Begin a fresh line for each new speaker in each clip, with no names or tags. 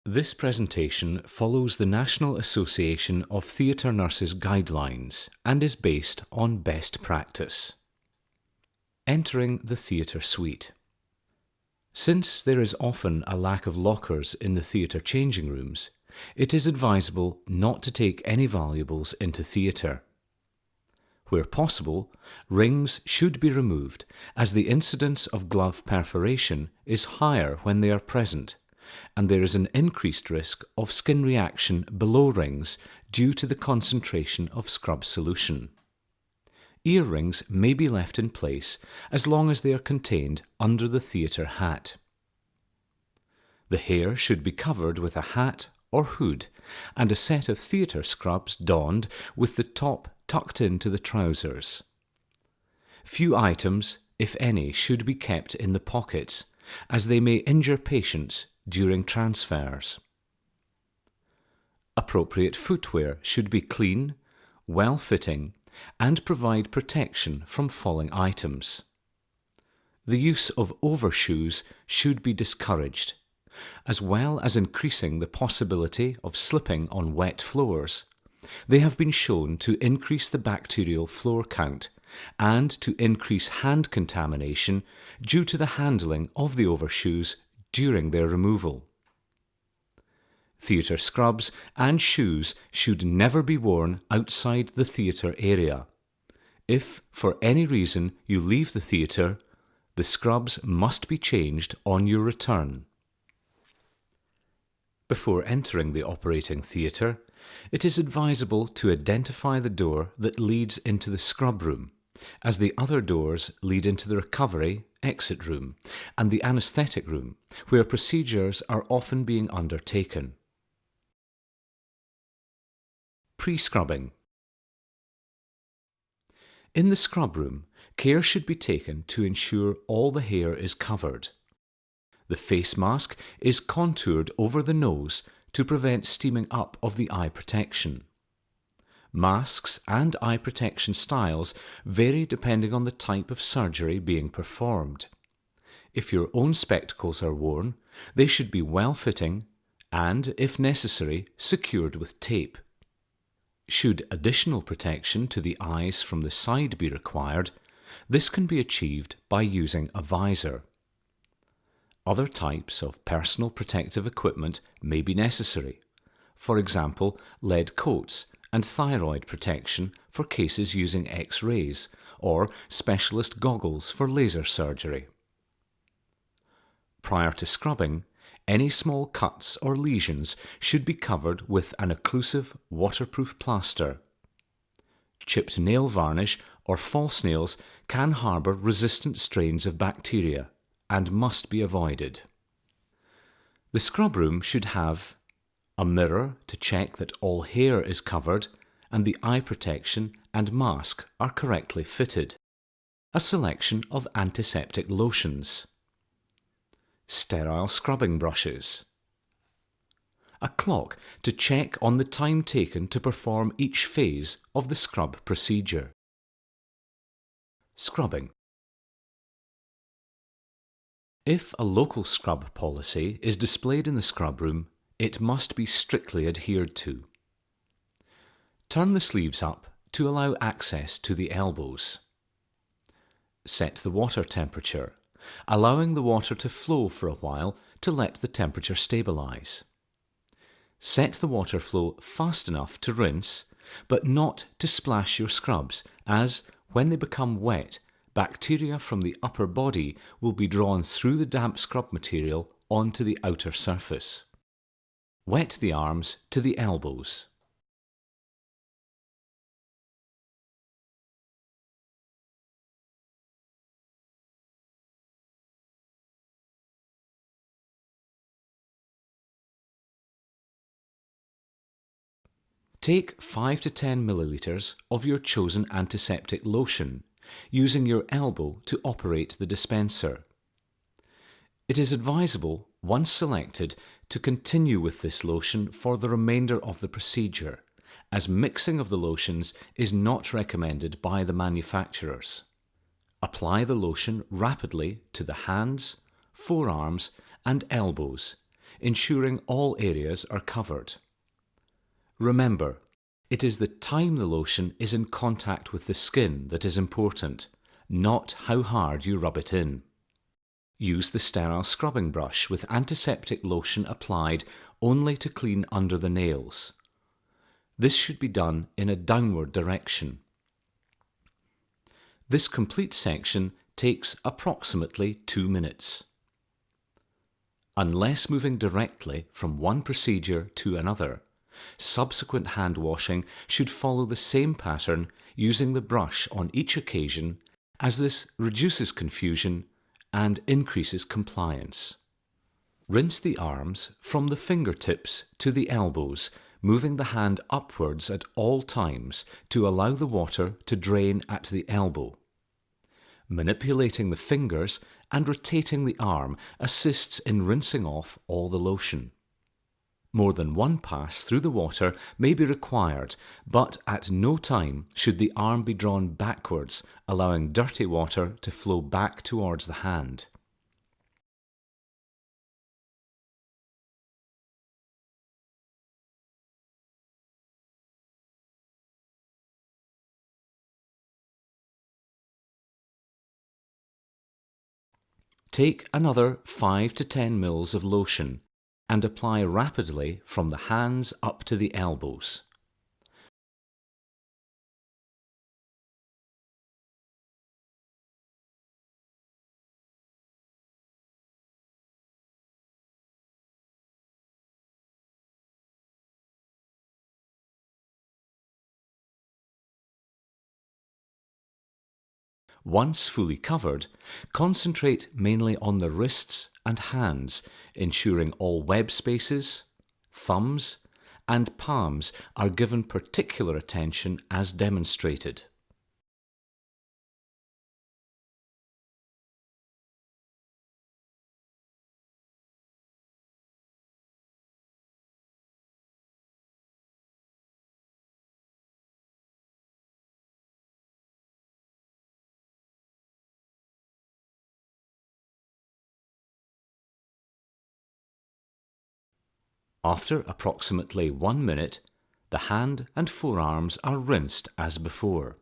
This presentation follows the National Association of Theatre Nurses guidelines and is based on best practice. Entering the theatre suite. Since there is often a lack of lockers in the theatre changing rooms, it is advisable not to take any valuables into theatre. Where possible, rings should be removed as the incidence of glove perforation is higher when they are present, and there is an increased risk of skin reaction below rings due to the concentration of scrub solution. Earrings may be left in place as long as they are contained under the theatre hat. The hair should be covered with a hat or hood and a set of theatre scrubs donned with the top tucked into the trousers. Few items, if any, should be kept in the pockets as they may injure patients during transfers. Appropriate footwear should be clean, well-fitting, and provide protection from falling items. The use of overshoes should be discouraged, as well as increasing the possibility of slipping on wet floors. They have been shown to increase the bacterial floor count and to increase hand contamination due to the handling of the overshoes during their removal. Theatre scrubs and shoes should never be worn outside the theatre area. If, for any reason, you leave the theatre, the scrubs must be changed on your return. Before entering the operating theatre, it is advisable to identify the door that leads into the scrub room, as the other doors lead into the recovery exit room and the anaesthetic room, where procedures are often being undertaken. Pre-scrubbing. In the scrub room, care should be taken to ensure all the hair is covered. The face mask is contoured over the nose to prevent steaming up of the eye protection. Masks and eye protection styles vary depending on the type of surgery being performed. If your own spectacles are worn, they should be well-fitting and, if necessary, secured with tape. Should additional protection to the eyes from the side be required, this can be achieved by using a visor. Other types of personal protective equipment may be necessary, for example, lead coats and thyroid protection for cases using X-rays, or specialist goggles for laser surgery. Prior to scrubbing, any small cuts or lesions should be covered with an occlusive waterproof plaster. Chipped nail varnish or false nails can harbour resistant strains of bacteria and must be avoided. The scrub room should have a mirror to check that all hair is covered and the eye protection and mask are correctly fitted, a selection of antiseptic lotions, sterile scrubbing brushes, a clock to check on the time taken to perform each phase of the scrub procedure. Scrubbing. If a local scrub policy is displayed in the scrub room, it must be strictly adhered to. Turn the sleeves up to allow access to the elbows. Set the water temperature, allowing the water to flow for a while to let the temperature stabilise. Set the water flow fast enough to rinse, but not to splash your scrubs, as when they become wet, bacteria from the upper body will be drawn through the damp scrub material onto the outer surface. Wet the arms to the elbows. Take 5 to 10 millilitres of your chosen antiseptic lotion, using your elbow to operate the dispenser. It is advisable, once selected, to continue with this lotion for the remainder of the procedure, as mixing of the lotions is not recommended by the manufacturers. Apply the lotion rapidly to the hands, forearms and elbows, ensuring all areas are covered. Remember, it is the time the lotion is in contact with the skin that is important, not how hard you rub it in. Use the sterile scrubbing brush with antiseptic lotion applied only to clean under the nails. This should be done in a downward direction. This complete section takes approximately 2 minutes. Unless moving directly from one procedure to another, subsequent hand washing should follow the same pattern using the brush on each occasion, as this reduces confusion and increases compliance. Rinse the arms from the fingertips to the elbows, moving the hand upwards at all times to allow the water to drain at the elbow. Manipulating the fingers and rotating the arm assists in rinsing off all the lotion. More than one pass through the water may be required, but at no time should the arm be drawn backwards, allowing dirty water to flow back towards the hand. Take another 5 to 10 ml of lotion and apply rapidly from the hands up to the elbows. Once fully covered, concentrate mainly on the wrists and hands, ensuring all web spaces, thumbs, and palms are given particular attention as demonstrated. After approximately 1 minute, the hand and forearms are rinsed as before.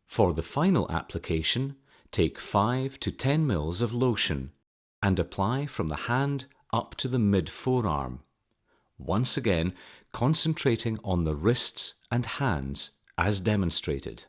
For the final application, take 5 to 10 ml of lotion and apply from the hand up to the mid-forearm, once again concentrating on the wrists and hands as demonstrated.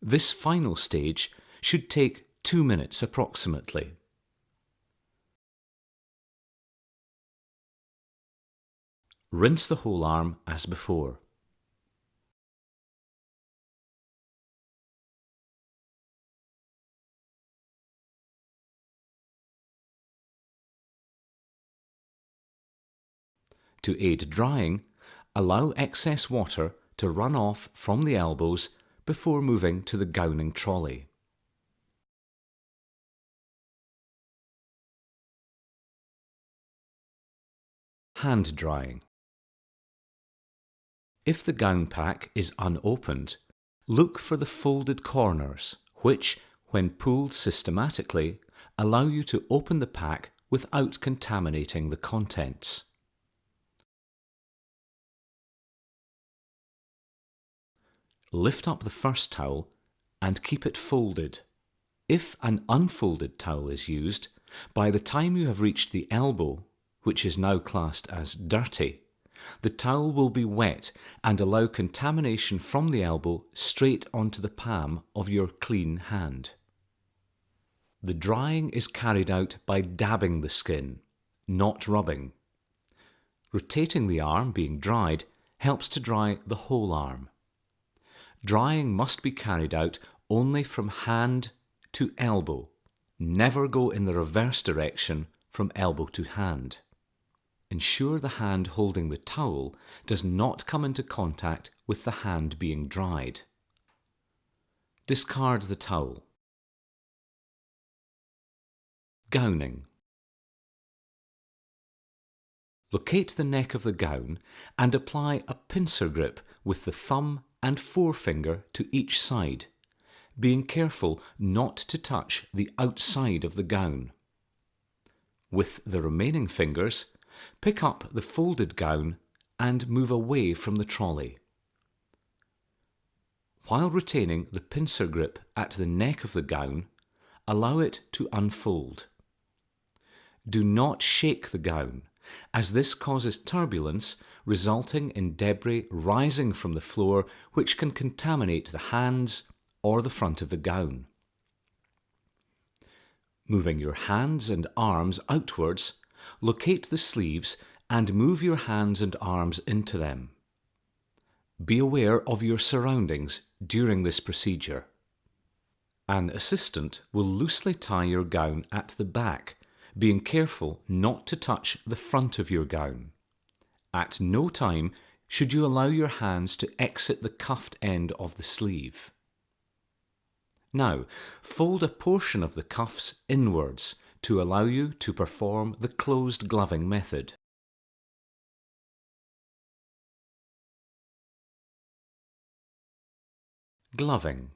This final stage should take 2 minutes approximately. Rinse the whole arm as before. To aid drying, allow excess water to run off from the elbows before moving to the gowning trolley. Hand drying. If the gown pack is unopened, look for the folded corners, which, when pulled systematically, allow you to open the pack without contaminating the contents. Lift up the first towel and keep it folded. If an unfolded towel is used, by the time you have reached the elbow, which is now classed as dirty, the towel will be wet and allow contamination from the elbow straight onto the palm of your clean hand. The drying is carried out by dabbing the skin, not rubbing. Rotating the arm being dried helps to dry the whole arm. Drying must be carried out only from hand to elbow. Never go in the reverse direction from elbow to hand. Ensure the hand holding the towel does not come into contact with the hand being dried. Discard the towel. Gowning. Locate the neck of the gown and apply a pincer grip with the thumb and forefinger to each side, being careful not to touch the outside of the gown. With the remaining fingers, pick up the folded gown and move away from the trolley. While retaining the pincer grip at the neck of the gown, allow it to unfold. Do not shake the gown, as this causes turbulence, resulting in debris rising from the floor which can contaminate the hands or the front of the gown. Moving your hands and arms outwards, locate the sleeves and move your hands and arms into them. Be aware of your surroundings during this procedure. An assistant will loosely tie your gown at the back, being careful not to touch the front of your gown. At no time should you allow your hands to exit the cuffed end of the sleeve. Now, fold a portion of the cuffs inwards to allow you to perform the closed gloving method. Gloving.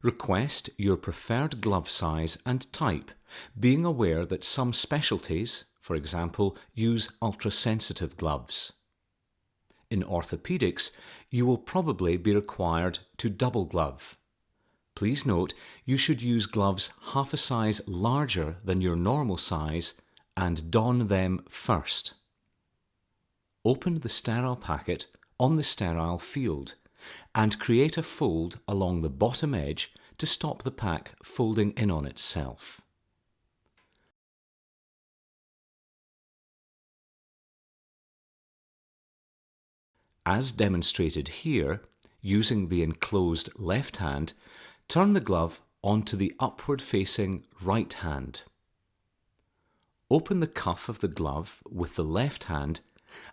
Request your preferred glove size and type, being aware that some specialties, for example, use ultra-sensitive gloves. In orthopedics, you will probably be required to double glove. Please note you should use gloves half a size larger than your normal size and don them first. Open the sterile packet on the sterile field and create a fold along the bottom edge to stop the pack folding in on itself. As demonstrated here, using the enclosed left hand, turn the glove onto the upward-facing right hand. Open the cuff of the glove with the left hand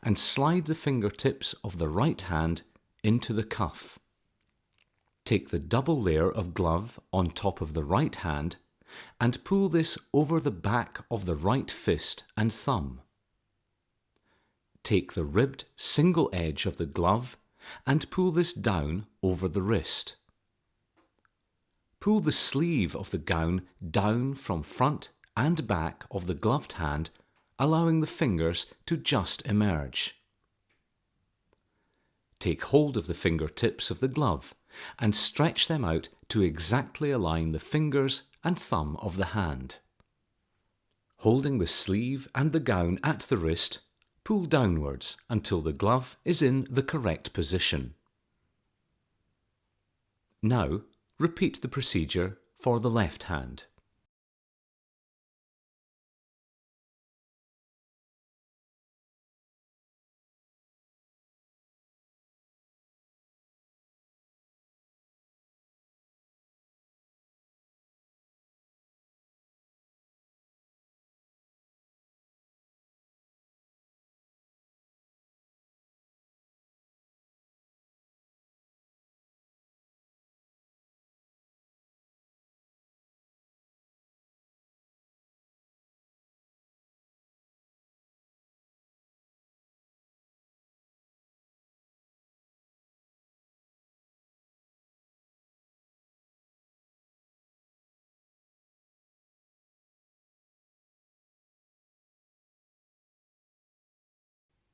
and slide the fingertips of the right hand into the cuff. Take the double layer of glove on top of the right hand and pull this over the back of the right fist and thumb. Take the ribbed single edge of the glove and pull this down over the wrist. Pull the sleeve of the gown down from front and back of the gloved hand, allowing the fingers to just emerge. Take hold of the fingertips of the glove and stretch them out to exactly align the fingers and thumb of the hand. Holding the sleeve and the gown at the wrist, pull downwards until the glove is in the correct position. Now, repeat the procedure for the left hand.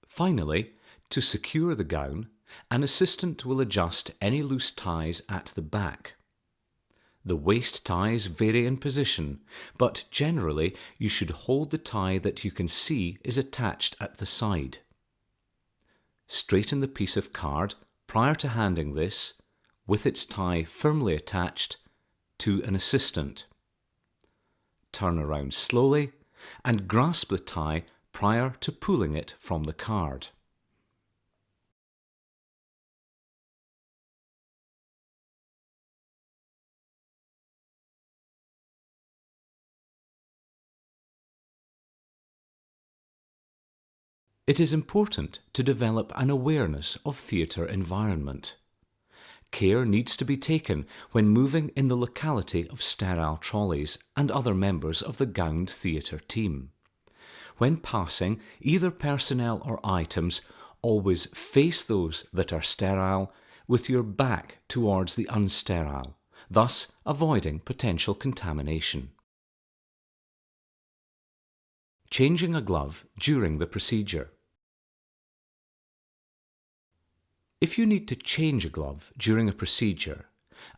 Finally, to secure the gown, an assistant will adjust any loose ties at the back. The waist ties vary in position, but generally you should hold the tie that you can see is attached at the side. Straighten the piece of card prior to handing this, with its tie firmly attached, to an assistant. Turn around slowly and grasp the tie prior to pulling it from the card. It is important to develop an awareness of theatre environment. Care needs to be taken when moving in the locality of sterile trolleys and other members of the gowned theatre team. When passing either personnel or items, always face those that are sterile with your back towards the unsterile, thus avoiding potential contamination. Changing a glove during the procedure. If you need to change a glove during a procedure,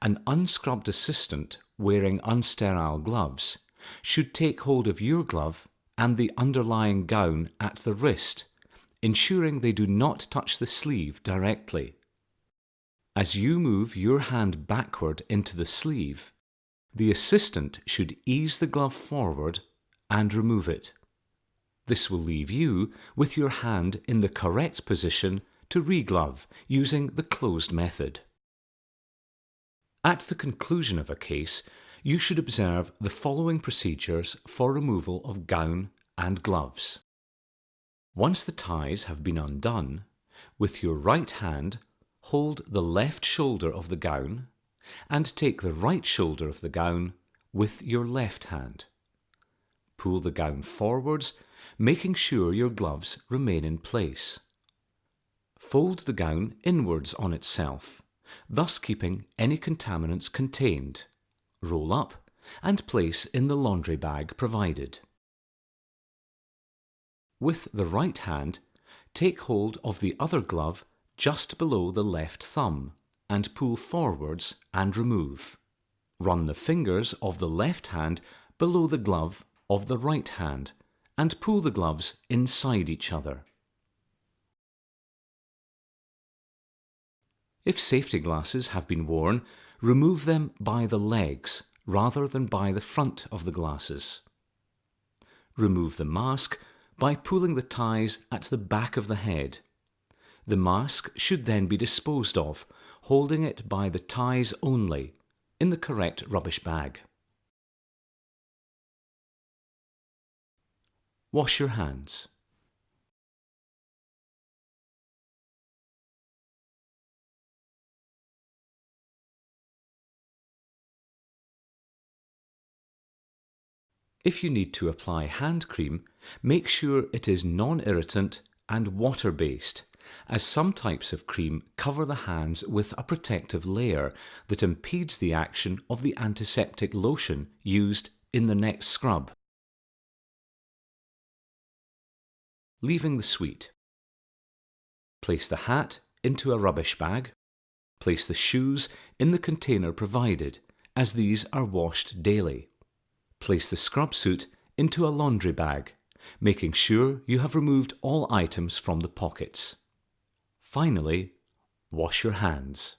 an unscrubbed assistant wearing unsterile gloves should take hold of your glove and the underlying gown at the wrist, ensuring they do not touch the sleeve directly. As you move your hand backward into the sleeve, the assistant should ease the glove forward and remove it. This will leave you with your hand in the correct position to reglove using the closed method. At the conclusion of a case, you should observe the following procedures for removal of gown and gloves. Once the ties have been undone, with your right hand hold the left shoulder of the gown and take the right shoulder of the gown with your left hand. Pull the gown forwards, making sure your gloves remain in place. Fold the gown inwards on itself, thus keeping any contaminants contained. Roll up and place in the laundry bag provided. With the right hand, take hold of the other glove just below the left thumb and pull forwards and remove. Run the fingers of the left hand below the glove of the right hand and pull the gloves inside each other. If safety glasses have been worn, remove them by the legs rather than by the front of the glasses. Remove the mask by pulling the ties at the back of the head. The mask should then be disposed of, holding it by the ties only, in the correct rubbish bag. Wash your hands. If you need to apply hand cream, make sure it is non-irritant and water-based, as some types of cream cover the hands with a protective layer that impedes the action of the antiseptic lotion used in the next scrub. Leaving the suite. Place the hat into a rubbish bag. Place the shoes in the container provided, as these are washed daily. Place the scrub suit into a laundry bag, making sure you have removed all items from the pockets. Finally, wash your hands.